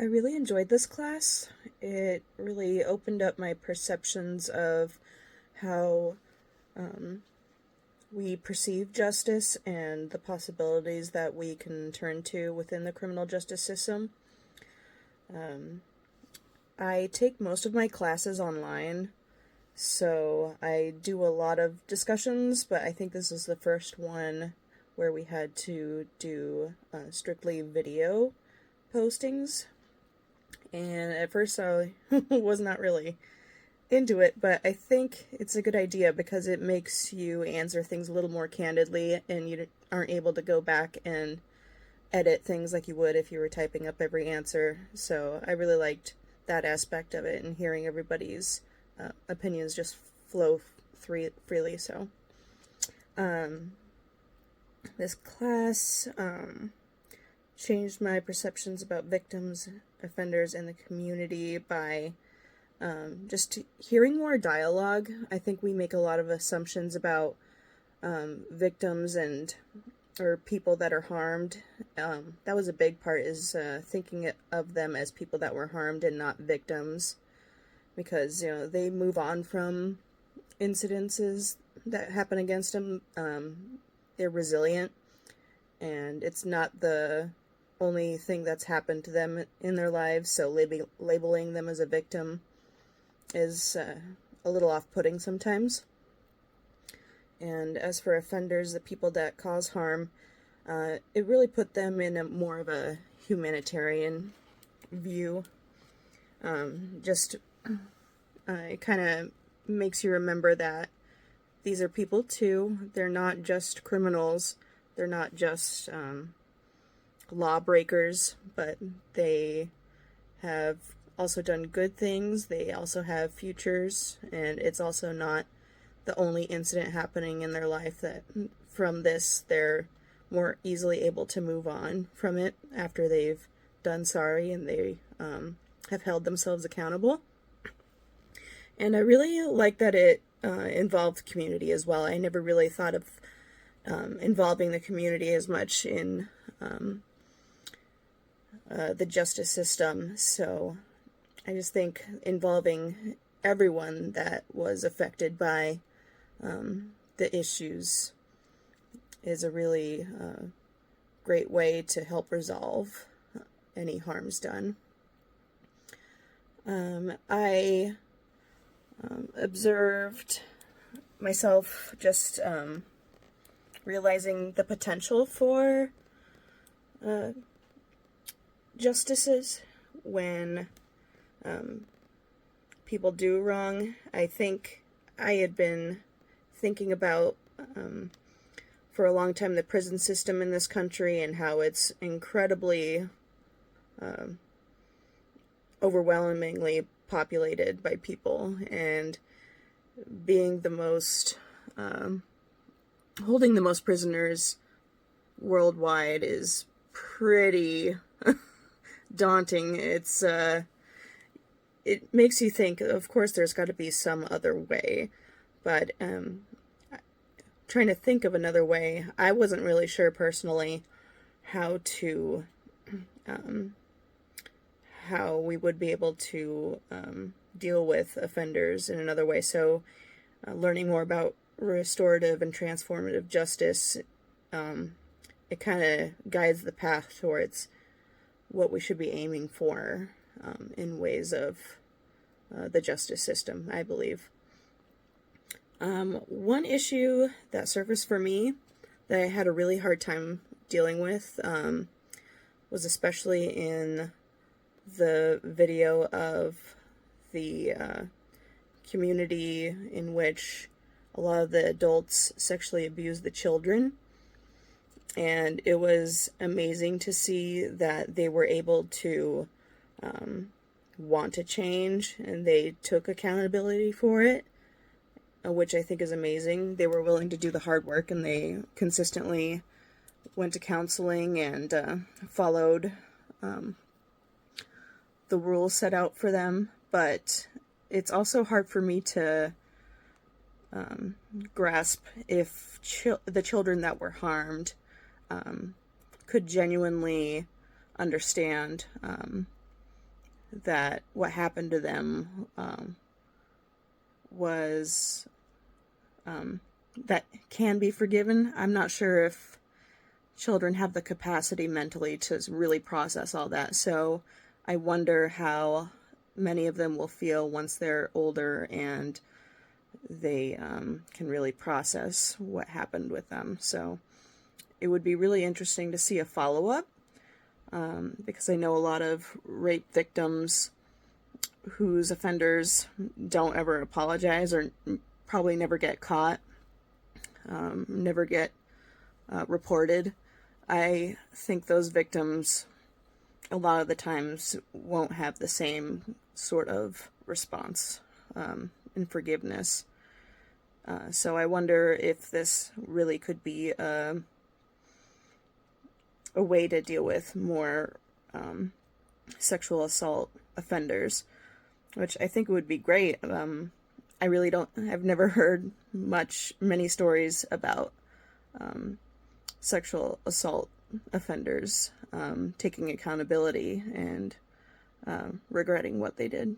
I really enjoyed this class. It really opened up my perceptions of how um, we perceive justice and the possibilities that we can turn to within the criminal justice system. Um, I take most of my classes online, so I do a lot of discussions, but I think this is the first one where we had to do strictly video postings. And at first I was not really into it, but I think it's a good idea because it makes you answer things a little more candidly and you aren't able to go back and edit things like you would if you were typing up every answer. So I really liked that aspect of it and hearing everybody's opinions just flow freely. So um, this class changed my perceptions about victims, offenders, and the community by just hearing more dialogue. I think we make a lot of assumptions about victims and or people that are harmed. That was a big part, is thinking of them as people that were harmed and not victims, because they move on from incidences that happen against them. They're resilient, and it's not the only thing that's happened to them in their lives, so labeling them as a victim is a little off-putting sometimes. And as for offenders, the people that cause harm, it really put them in more of a humanitarian view. Just it kind of makes you remember that these are people too. They're not just criminals. They're not just lawbreakers, but they have also done good things. They also have futures, and it's also not the only incident happening in their life that from this they're more easily able to move on from it after they've done sorry and they have held themselves accountable. And I really like that it involved community as well. I never really thought of involving the community as much in the justice system. So I just think involving everyone that was affected by the issues is a really great way to help resolve any harms done. I observed myself just realizing the potential for justices when people do wrong. I think I had been thinking about for a long time the prison system in this country and how it's incredibly overwhelmingly populated by people, and being the most holding the most prisoners worldwide is pretty daunting. It makes you think, of course there's got to be some other way, but trying to think of another way, I wasn't really sure personally how we would be able to deal with offenders in another way. So learning more about restorative and transformative justice, it kind of guides the path towards what we should be aiming for in ways of the justice system, I believe. One issue that surfaced for me that I had a really hard time dealing with was especially in the video of the community in which a lot of the adults sexually abused the children. And it was amazing to see that they were able to want to change, and they took accountability for it, which I think is amazing. They were willing to do the hard work, and they consistently went to counseling and followed the rules set out for them. But it's also hard for me to grasp if the children that were harmed could genuinely understand that what happened to them was that can be forgiven. I'm not sure if children have the capacity mentally to really process all that. So I wonder how many of them will feel once they're older and they can really process what happened with them. So it would be really interesting to see a follow-up, because I know a lot of rape victims whose offenders don't ever apologize or probably never get caught, never get reported. I think those victims a lot of the times won't have the same sort of response and forgiveness. So I wonder if this really could be a way to deal with more sexual assault offenders, which I think would be great. I really don't, I've never heard many stories about sexual assault offenders taking accountability and regretting what they did.